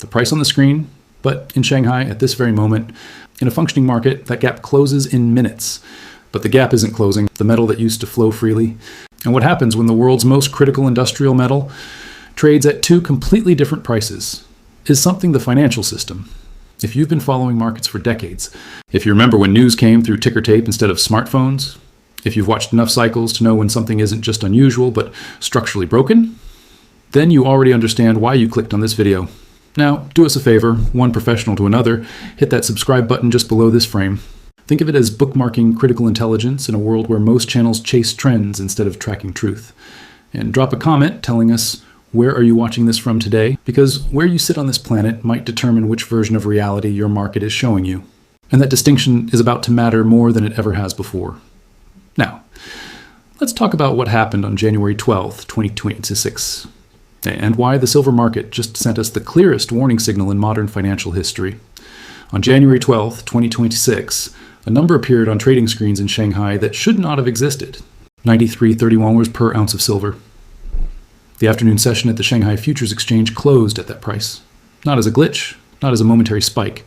the price on the screen, but in Shanghai at this very moment, in a functioning market, that gap closes in minutes. But the gap isn't closing, the metal that used to flow freely. And what happens when the world's most critical industrial metal trades at two completely different prices is something the financial system. If you've been following markets for decades, if you remember when news came through ticker tape instead of smartphones, if you've watched enough cycles to know when something isn't just unusual but structurally broken, then you already understand why you clicked on this video. Now, do us a favor, one professional to another, hit that subscribe button just below this frame. Think of it as bookmarking critical intelligence in a world where most channels chase trends instead of tracking truth. And drop a comment telling us where are you watching this from today, because where you sit on this planet might determine which version of reality your market is showing you. And that distinction is about to matter more than it ever has before. Now, let's talk about what happened on January 12th, 2026, and why the silver market just sent us the clearest warning signal in modern financial history. On January 12th, 2026, a number appeared on trading screens in Shanghai that should not have existed. 93.31 was per ounce of silver. The afternoon session at the Shanghai Futures Exchange closed at that price. Not as a glitch, not as a momentary spike,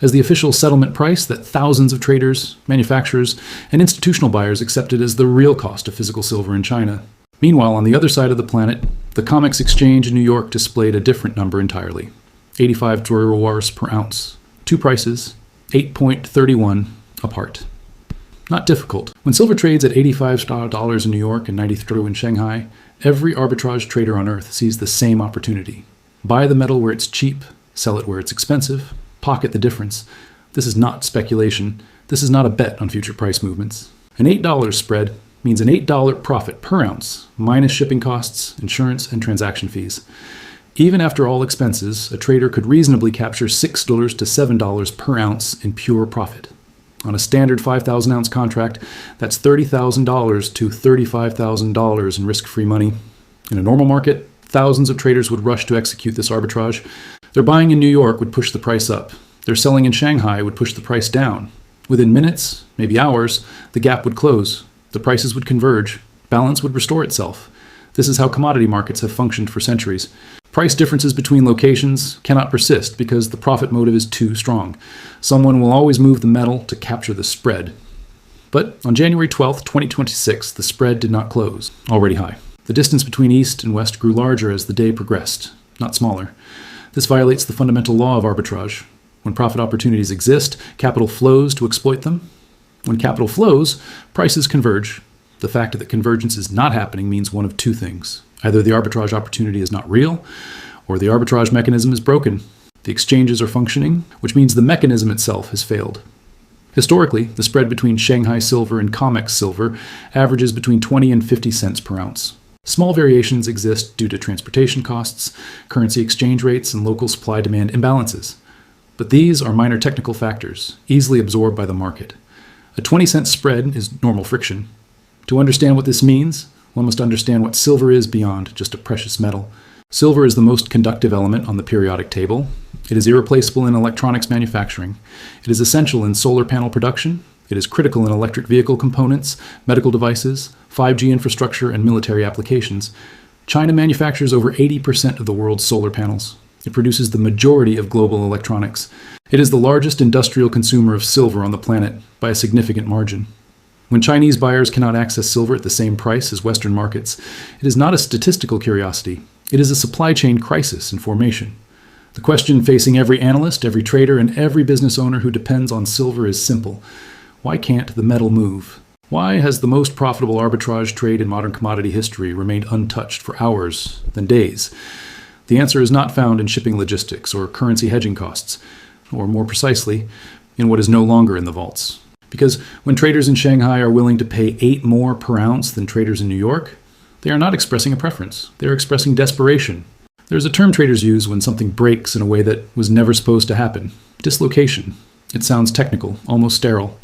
as the official settlement price that thousands of traders, manufacturers, and institutional buyers accepted as the real cost of physical silver in China. Meanwhile, on the other side of the planet, the COMEX exchange in New York displayed a different number entirely. 85 yuan per ounce. Two prices, 8.31 apart. Not difficult. When silver trades at $85 in New York and 93 in Shanghai, every arbitrage trader on earth sees the same opportunity. Buy the metal where it's cheap, sell it where it's expensive, pocket the difference. This is not speculation. This is not a bet on future price movements. An $8 spread means an $8 profit per ounce, minus shipping costs, insurance, and transaction fees. Even after all expenses, a trader could reasonably capture $6 to $7 per ounce in pure profit. On a standard 5,000-ounce contract, that's $30,000 to $35,000 in risk-free money. In a normal market, thousands of traders would rush to execute this arbitrage. Their buying in New York would push the price up. Their selling in Shanghai would push the price down. Within minutes, maybe hours, the gap would close. The prices would converge. Balance would restore itself. This is how commodity markets have functioned for centuries. Price differences between locations cannot persist because the profit motive is too strong. Someone will always move the metal to capture the spread. But on January 12th, 2026, the spread did not close, already high. The distance between East and West grew larger as the day progressed, not smaller. This violates the fundamental law of arbitrage. When profit opportunities exist, capital flows to exploit them. When capital flows, prices converge. The fact that convergence is not happening means one of two things. Either the arbitrage opportunity is not real, or the arbitrage mechanism is broken. The exchanges are functioning, which means the mechanism itself has failed. Historically, the spread between Shanghai silver and COMEX silver averages between 20 and 50 cents per ounce. Small variations exist due to transportation costs, currency exchange rates, and local supply-demand imbalances. But these are minor technical factors, easily absorbed by the market. A 20-cent spread is normal friction. To understand what this means, one must understand what silver is beyond just a precious metal. Silver is the most conductive element on the periodic table. It is irreplaceable in electronics manufacturing. It is essential in solar panel production. It is critical in electric vehicle components, medical devices, 5G infrastructure, and military applications. China manufactures over 80% of the world's solar panels. It produces the majority of global electronics. It is the largest industrial consumer of silver on the planet by a significant margin. When Chinese buyers cannot access silver at the same price as Western markets, it is not a statistical curiosity. It is a supply chain crisis in formation. The question facing every analyst, every trader, and every business owner who depends on silver is simple. Why can't the metal move? Why has the most profitable arbitrage trade in modern commodity history remained untouched for hours, then days? The answer is not found in shipping logistics or currency hedging costs, or more precisely, in what is no longer in the vaults. Because when traders in Shanghai are willing to pay 8 more per ounce than traders in New York, they are not expressing a preference. They are expressing desperation. There's a term traders use when something breaks in a way that was never supposed to happen. Dislocation. It sounds technical, almost sterile.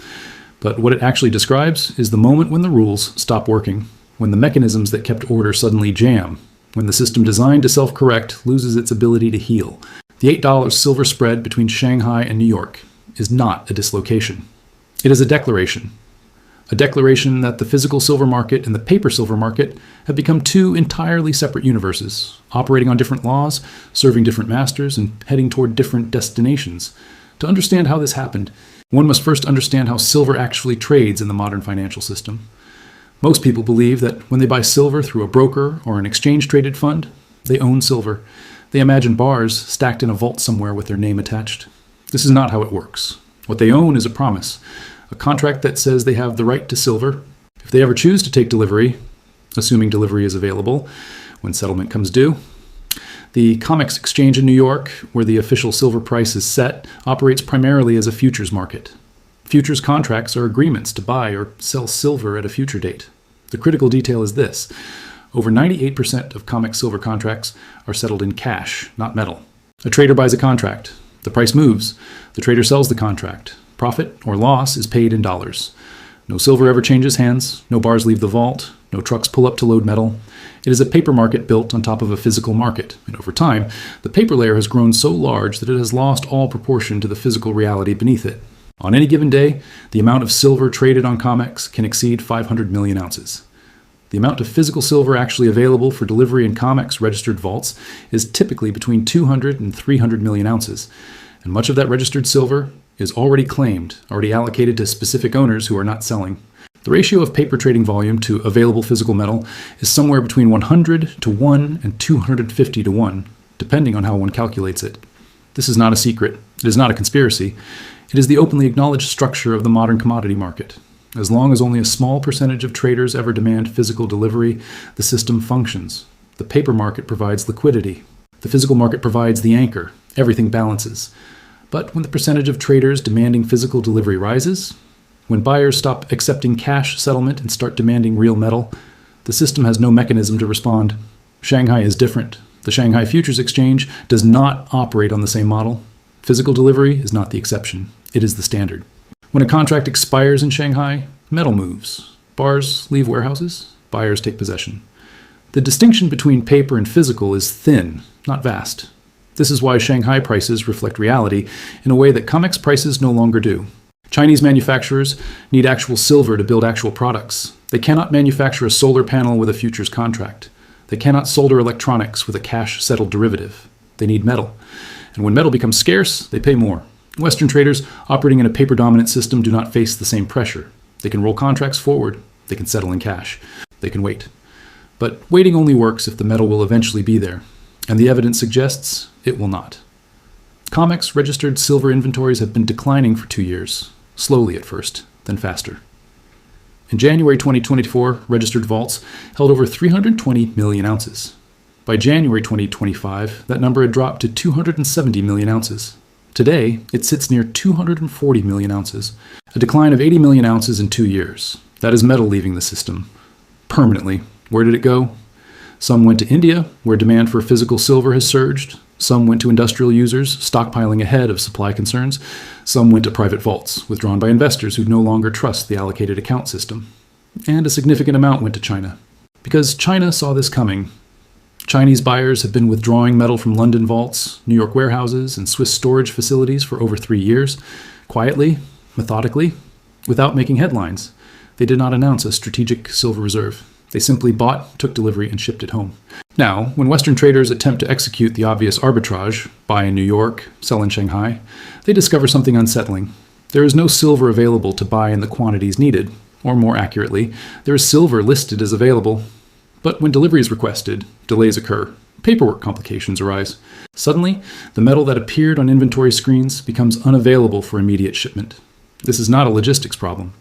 But what it actually describes is the moment when the rules stop working, when the mechanisms that kept order suddenly jam, when the system designed to self-correct loses its ability to heal. The $8 silver spread between Shanghai and New York is not a dislocation. It is a declaration. a declaration that the physical silver market and the paper silver market have become two entirely separate universes, operating on different laws, serving different masters, and heading toward different destinations. To understand how this happened, one must first understand how silver actually trades in the modern financial system. Most people believe that when they buy silver through a broker or an exchange-traded fund, they own silver. They imagine bars stacked in a vault somewhere with their name attached. This is not how it works. What they own is a promise, a contract that says they have the right to silver. If they ever choose to take delivery, assuming delivery is available when settlement comes due, the COMEX exchange in New York, where the official silver price is set, operates primarily as a futures market. Futures contracts are agreements to buy or sell silver at a future date. The critical detail is this: over 98% of COMEX silver contracts are settled in cash, not metal. A trader buys a contract. The price moves. The trader sells the contract. Profit or loss is paid in dollars. No silver ever changes hands. No bars leave the vault. No trucks pull up to load metal. It is a paper market built on top of a physical market. And over time, the paper layer has grown so large that it has lost all proportion to the physical reality beneath it. On any given day, the amount of silver traded on COMEX can exceed 500 million ounces. The amount of physical silver actually available for delivery in COMEX registered vaults is typically between 200 and 300 million ounces, and much of that registered silver is already claimed, already allocated to specific owners who are not selling. The ratio of paper trading volume to available physical metal is somewhere between 100 to 1 and 250 to 1, depending on how one calculates it. This is not a secret. It is not a conspiracy. It is the openly acknowledged structure of the modern commodity market. As long as only a small percentage of traders ever demand physical delivery, the system functions. The paper market provides liquidity. The physical market provides the anchor. Everything balances. But when the percentage of traders demanding physical delivery rises, when buyers stop accepting cash settlement and start demanding real metal, the system has no mechanism to respond. Shanghai is different. The Shanghai Futures Exchange does not operate on the same model. Physical delivery is not the exception. It is the standard. When a contract expires in Shanghai, metal moves. Bars leave warehouses. Buyers take possession. The distinction between paper and physical is thin, not vast. This is why Shanghai prices reflect reality in a way that COMEX prices no longer do. Chinese manufacturers need actual silver to build actual products. They cannot manufacture a solar panel with a futures contract. They cannot solder electronics with a cash-settled derivative. They need metal. And when metal becomes scarce, they pay more. Western traders operating in a paper-dominant system do not face the same pressure. They can roll contracts forward. They can settle in cash. They can wait. But waiting only works if the metal will eventually be there. And the evidence suggests it will not. COMEX registered silver inventories have been declining for 2 years, slowly at first, then faster. In January 2024, registered vaults held over 320 million ounces. By January 2025, that number had dropped to 270 million ounces. Today, it sits near 240 million ounces, a decline of 80 million ounces in 2 years. That is metal leaving the system. Permanently. Where did it go? Some went to India, where demand for physical silver has surged. Some went to industrial users, stockpiling ahead of supply concerns. Some went to private vaults, withdrawn by investors who no longer trust the allocated account system. And a significant amount went to China. Because China saw this coming. Chinese buyers have been withdrawing metal from London vaults, New York warehouses, and Swiss storage facilities for over 3 years, quietly, methodically, without making headlines. They did not announce a strategic silver reserve. They simply bought, took delivery, and shipped it home. Now, when Western traders attempt to execute the obvious arbitrage, buy in New York, sell in Shanghai, they discover something unsettling. There is no silver available to buy in the quantities needed, or more accurately, there is silver listed as available. But when delivery is requested, delays occur. Paperwork complications arise. Suddenly, the metal that appeared on inventory screens becomes unavailable for immediate shipment. This is not a logistics problem.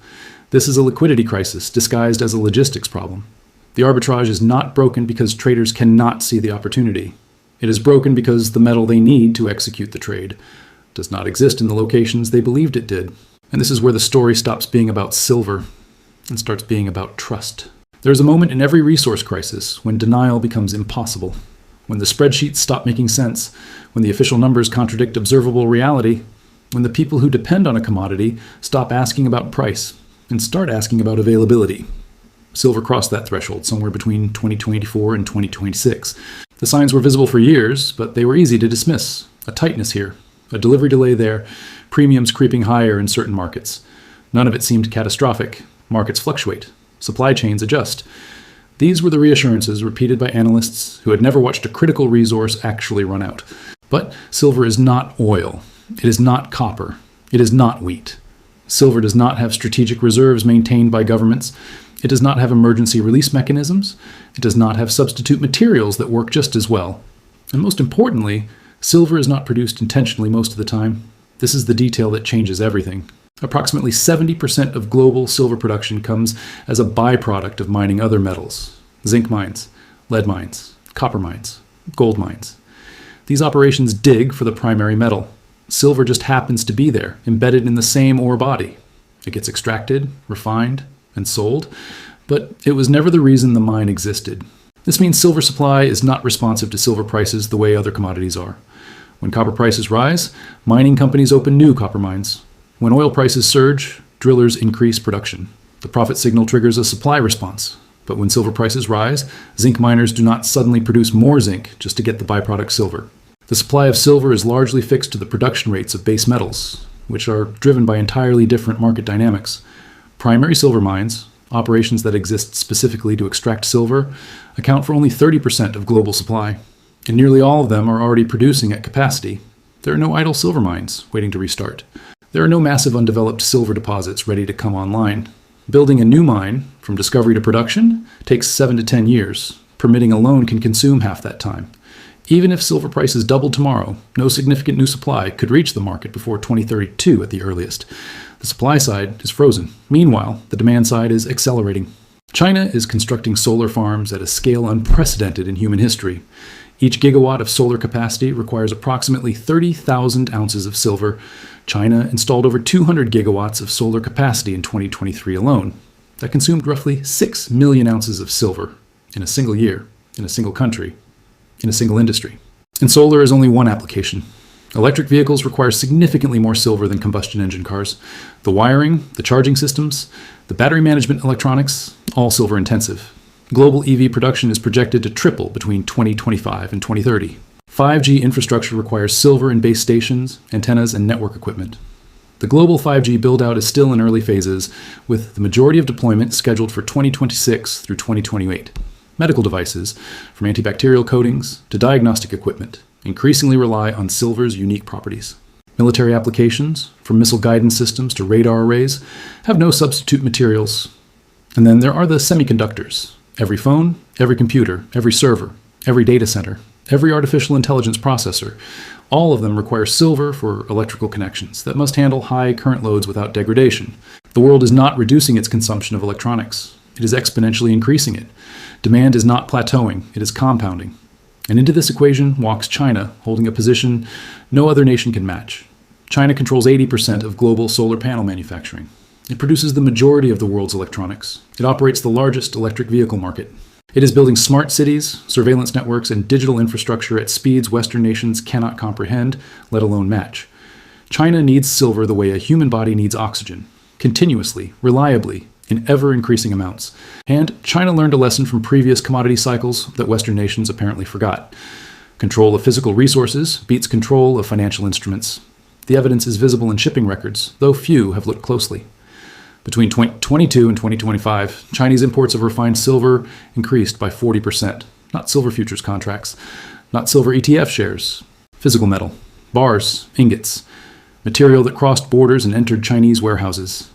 This is a liquidity crisis disguised as a logistics problem. The arbitrage is not broken because traders cannot see the opportunity. It is broken because the metal they need to execute the trade does not exist in the locations they believed it did. And this is where the story stops being about silver and starts being about trust. There is a moment in every resource crisis when denial becomes impossible, when the spreadsheets stop making sense, when the official numbers contradict observable reality, when the people who depend on a commodity stop asking about price and start asking about availability. Silver crossed that threshold somewhere between 2024 and 2026. The signs were visible for years, but they were easy to dismiss. A tightness here, a delivery delay there, premiums creeping higher in certain markets. None of it seemed catastrophic. Markets fluctuate. Supply chains adjust. These were the reassurances repeated by analysts who had never watched a critical resource actually run out. But silver is not oil. It is not copper. It is not wheat. Silver does not have strategic reserves maintained by governments. It does not have emergency release mechanisms. It does not have substitute materials that work just as well. And most importantly, silver is not produced intentionally most of the time. This is the detail that changes everything. Approximately 70% of global silver production comes as a byproduct of mining other metals: zinc mines, lead mines, copper mines, gold mines. These operations dig for the primary metal. Silver just happens to be there, embedded in the same ore body. It gets extracted, refined, and sold, but it was never the reason the mine existed. This means silver supply is not responsive to silver prices the way other commodities are. When copper prices rise, mining companies open new copper mines. When oil prices surge, drillers increase production. The profit signal triggers a supply response. But when silver prices rise, zinc miners do not suddenly produce more zinc just to get the byproduct silver. The supply of silver is largely fixed to the production rates of base metals, which are driven by entirely different market dynamics. Primary silver mines, operations that exist specifically to extract silver, account for only 30% of global supply, and nearly all of them are already producing at capacity. There are no idle silver mines waiting to restart. There are no massive undeveloped silver deposits ready to come online. Building a new mine, from discovery to production, takes 7 to 10 years. Permitting alone can consume half that time. Even if silver prices doubled tomorrow, no significant new supply could reach the market before 2032 at the earliest. The supply side is frozen. Meanwhile, the demand side is accelerating. China is constructing solar farms at a scale unprecedented in human history. Each gigawatt of solar capacity requires approximately 30,000 ounces of silver. China installed over 200 gigawatts of solar capacity in 2023 alone. That consumed roughly 6 million ounces of silver in a single year, in a single country, in a single industry. And solar is only one application. Electric vehicles require significantly more silver than combustion engine cars. The wiring, the charging systems, the battery management electronics, all silver intensive. Global EV production is projected to triple between 2025 and 2030. 5G infrastructure requires silver in base stations, antennas, and network equipment. The global 5G build-out is still in early phases, with the majority of deployment scheduled for 2026 through 2028. Medical devices, from antibacterial coatings to diagnostic equipment, increasingly rely on silver's unique properties. Military applications, from missile guidance systems to radar arrays, have no substitute materials. And then there are the semiconductors. Every phone, every computer, every server, every data center, every artificial intelligence processor, all of them require silver for electrical connections that must handle high current loads without degradation. The world is not reducing its consumption of electronics. It is exponentially increasing it. Demand is not plateauing, it is compounding. And into this equation walks China, holding a position no other nation can match. China controls 80% of global solar panel manufacturing. It produces the majority of the world's electronics. It operates the largest electric vehicle market. It is building smart cities, surveillance networks, and digital infrastructure at speeds Western nations cannot comprehend, let alone match. China needs silver the way a human body needs oxygen, continuously, reliably, in ever-increasing amounts. And China learned a lesson from previous commodity cycles that Western nations apparently forgot. Control of physical resources beats control of financial instruments. The evidence is visible in shipping records, though few have looked closely. Between 2022 and 2025, Chinese imports of refined silver increased by 40%. Not silver futures contracts, not silver ETF shares, physical metal, bars, ingots, material that crossed borders and entered Chinese warehouses.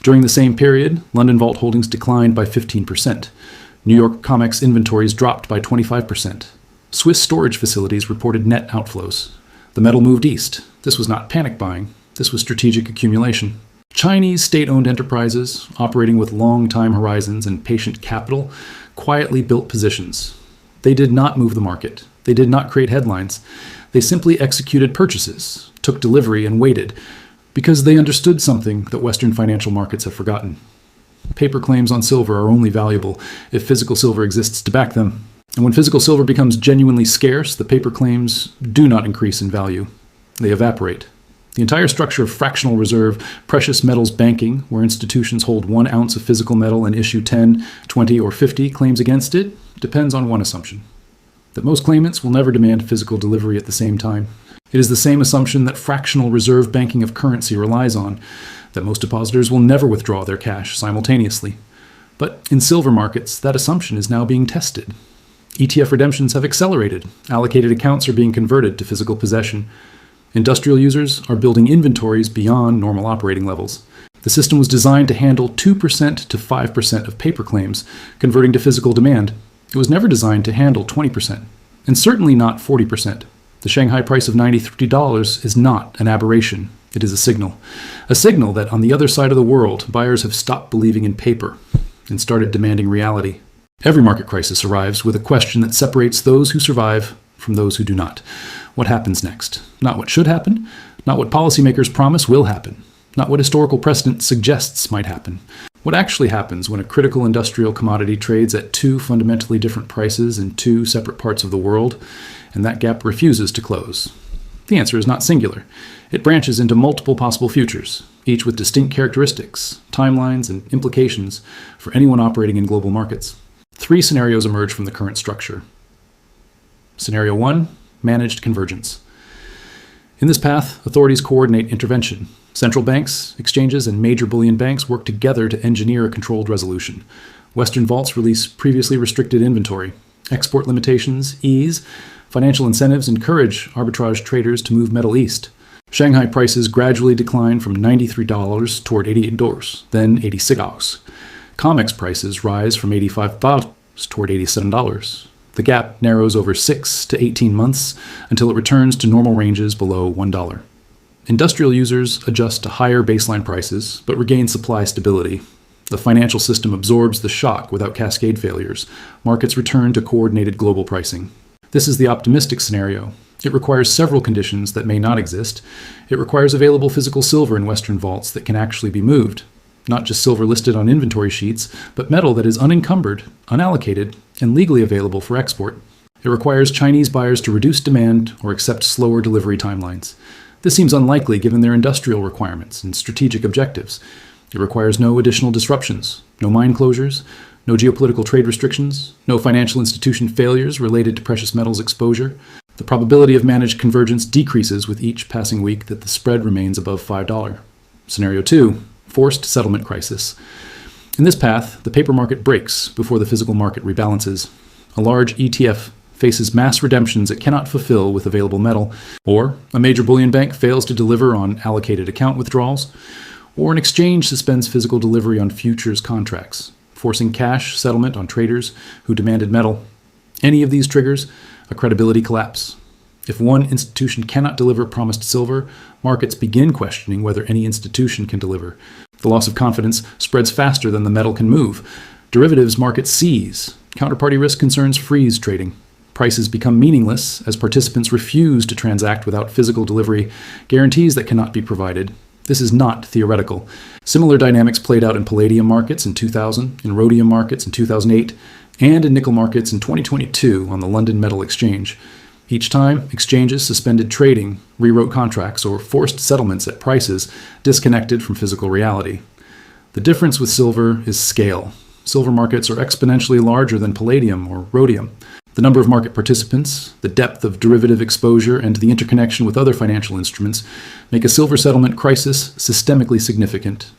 During the same period, London Vault holdings declined by 15%. New York COMEX inventories dropped by 25%. Swiss storage facilities reported net outflows. The metal moved east. This was not panic buying. This was strategic accumulation. Chinese state-owned enterprises, operating with long time horizons and patient capital, quietly built positions. They did not move the market. They did not create headlines. They simply executed purchases, took delivery, and waited, because they understood something that Western financial markets have forgotten. Paper claims on silver are only valuable if physical silver exists to back them. And when physical silver becomes genuinely scarce, the paper claims do not increase in value. They evaporate. The entire structure of fractional reserve precious metals banking, where institutions hold 1 ounce of physical metal and issue 10, 20, or 50 claims against it, depends on one assumption: that most claimants will never demand physical delivery at the same time. It is the same assumption that fractional reserve banking of currency relies on, that most depositors will never withdraw their cash simultaneously. But in silver markets, that assumption is now being tested. ETF redemptions have accelerated. Allocated accounts are being converted to physical possession. Industrial users are building inventories beyond normal operating levels. The system was designed to handle 2% to 5% of paper claims, converting to physical demand. It was never designed to handle 20%, and certainly not 40%. The Shanghai price of $93 is not an aberration. It is a signal that on the other side of the world, buyers have stopped believing in paper and started demanding reality. Every market crisis arrives with a question that separates those who survive from those who do not. What happens next? Not what should happen, not what policymakers promise will happen, not what historical precedent suggests might happen. What actually happens when a critical industrial commodity trades at two fundamentally different prices in two separate parts of the world, and that gap refuses to close? The answer is not singular. It branches into multiple possible futures, each with distinct characteristics, timelines, and implications for anyone operating in global markets. 3 scenarios emerge from the current structure. Scenario 1, managed convergence. In this path, authorities coordinate intervention. Central banks, exchanges, and major bullion banks work together to engineer a controlled resolution. Western vaults release previously restricted inventory. Export limitations ease. Financial incentives encourage arbitrage traders to move metal east. Shanghai prices gradually decline from $93 toward $88, then $86. COMEX prices rise from $85 toward $87. The gap narrows over 6 to 18 months until it returns to normal ranges below $1. Industrial users adjust to higher baseline prices, but regain supply stability. The financial system absorbs the shock without cascade failures. Markets return to coordinated global pricing. This is the optimistic scenario. It requires several conditions that may not exist. It requires available physical silver in Western vaults that can actually be moved. Not just silver listed on inventory sheets, but metal that is unencumbered, unallocated, and legally available for export. It requires Chinese buyers to reduce demand or accept slower delivery timelines. This seems unlikely given their industrial requirements and strategic objectives. It requires no additional disruptions, no mine closures, no geopolitical trade restrictions, no financial institution failures related to precious metals exposure. The probability of managed convergence decreases with each passing week that the spread remains above $5. Scenario 2, forced settlement crisis. In this path, the paper market breaks before the physical market rebalances. A large ETF faces mass redemptions it cannot fulfill with available metal, or a major bullion bank fails to deliver on allocated account withdrawals, or an exchange suspends physical delivery on futures contracts, forcing cash settlement on traders who demanded metal. Any of these triggers a credibility collapse. If one institution cannot deliver promised silver, markets begin questioning whether any institution can deliver. The loss of confidence spreads faster than the metal can move. Derivatives markets seize. Counterparty risk concerns freeze trading. Prices become meaningless as participants refuse to transact without physical delivery, guarantees that cannot be provided. This is not theoretical. Similar dynamics played out in palladium markets in 2000, in rhodium markets in 2008, and in nickel markets in 2022 on the London Metal Exchange. Each time, exchanges suspended trading, rewrote contracts, or forced settlements at prices disconnected from physical reality. The difference with silver is scale. Silver markets are exponentially larger than palladium or rhodium. The number of market participants, the depth of derivative exposure, and the interconnection with other financial instruments make a silver settlement crisis systemically significant.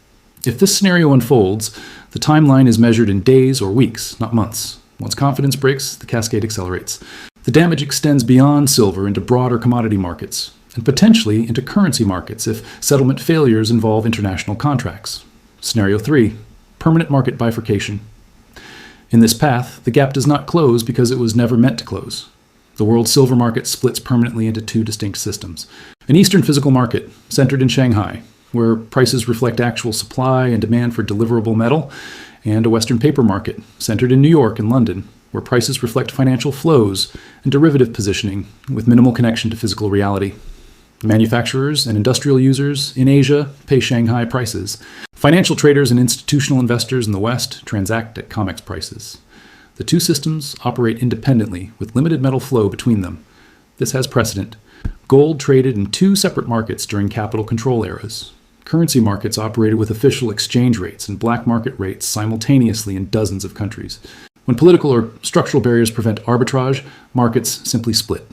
If this scenario unfolds, the timeline is measured in days or weeks, not months. Once confidence breaks, the cascade accelerates. The damage extends beyond silver into broader commodity markets, and potentially into currency markets if settlement failures involve international contracts. Scenario 3, permanent market bifurcation. In this path, the gap does not close because it was never meant to close. The world silver market splits permanently into 2 distinct systems. An Eastern physical market, centered in Shanghai, where prices reflect actual supply and demand for deliverable metal, and a Western paper market, centered in New York and London, where prices reflect financial flows and derivative positioning with minimal connection to physical reality. Manufacturers and industrial users in Asia pay Shanghai prices. Financial traders and institutional investors in the West transact at COMEX prices. The 2 systems operate independently with limited metal flow between them. This has precedent. Gold traded in 2 separate markets during capital control eras. Currency markets operated with official exchange rates and black market rates simultaneously in dozens of countries. When political or structural barriers prevent arbitrage, markets simply split.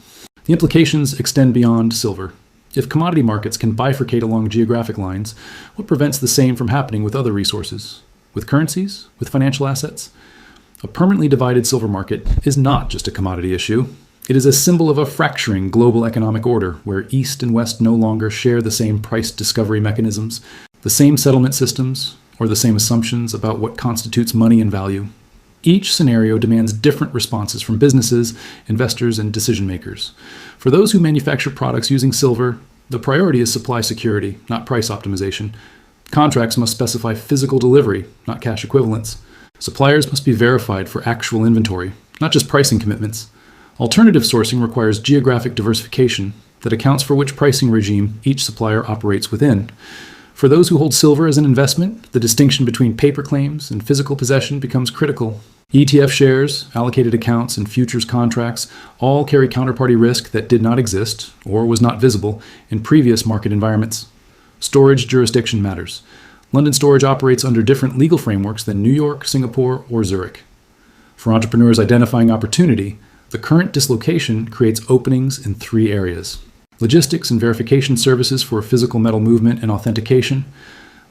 The implications extend beyond silver. If commodity markets can bifurcate along geographic lines, what prevents the same from happening with other resources? With currencies? With financial assets? A permanently divided silver market is not just a commodity issue. It is a symbol of a fracturing global economic order where East and West no longer share the same price discovery mechanisms, the same settlement systems, or the same assumptions about what constitutes money and value. Each scenario demands different responses from businesses, investors, and decision makers. For those who manufacture products using silver, the priority is supply security, not price optimization. Contracts must specify physical delivery, not cash equivalents. Suppliers must be verified for actual inventory, not just pricing commitments. Alternative sourcing requires geographic diversification that accounts for which pricing regime each supplier operates within. For those who hold silver as an investment, the distinction between paper claims and physical possession becomes critical. ETF shares, allocated accounts, and futures contracts all carry counterparty risk that did not exist or was not visible in previous market environments. Storage jurisdiction matters. London storage operates under different legal frameworks than New York, Singapore, or Zurich. For entrepreneurs identifying opportunity, the current dislocation creates openings in 3 areas: logistics and verification services for physical metal movement and authentication.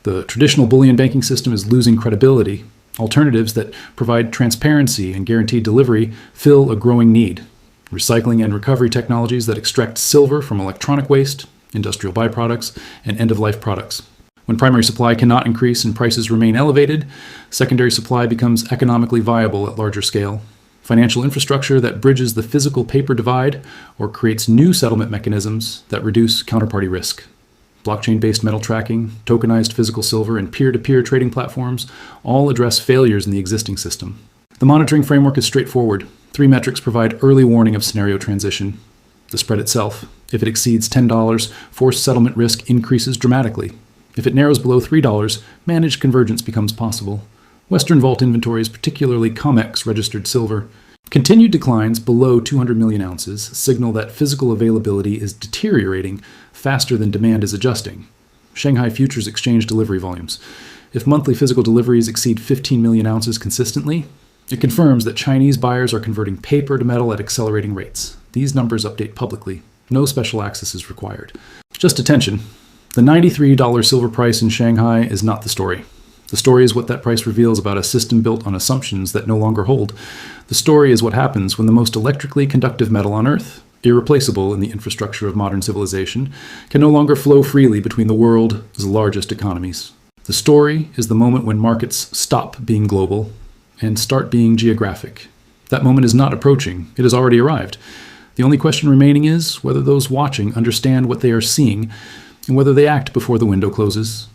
The traditional bullion banking system is losing credibility. Alternatives that provide transparency and guaranteed delivery fill a growing need. Recycling and recovery technologies that extract silver from electronic waste, industrial byproducts, and end-of-life products. When primary supply cannot increase and prices remain elevated, secondary supply becomes economically viable at larger scale. Financial infrastructure that bridges the physical paper divide or creates new settlement mechanisms that reduce counterparty risk. Blockchain-based metal tracking, tokenized physical silver, and peer-to-peer trading platforms all address failures in the existing system. The monitoring framework is straightforward. 3 metrics provide early warning of scenario transition. The spread itself. If it exceeds $10, forced settlement risk increases dramatically. If it narrows below $3, managed convergence becomes possible. Western vault inventories, particularly COMEX registered silver. Continued declines below 200 million ounces signal that physical availability is deteriorating faster than demand is adjusting. Shanghai Futures Exchange delivery volumes. If monthly physical deliveries exceed 15 million ounces consistently, it confirms that Chinese buyers are converting paper to metal at accelerating rates. These numbers update publicly. No special access is required. Just attention. The $93 silver price in Shanghai is not the story. The story is what that price reveals about a system built on assumptions that no longer hold. The story is what happens when the most electrically conductive metal on Earth, irreplaceable in the infrastructure of modern civilization, can no longer flow freely between the world's largest economies. The story is the moment when markets stop being global and start being geographic. That moment is not approaching. It has already arrived. The only question remaining is whether those watching understand what they are seeing and whether they act before the window closes.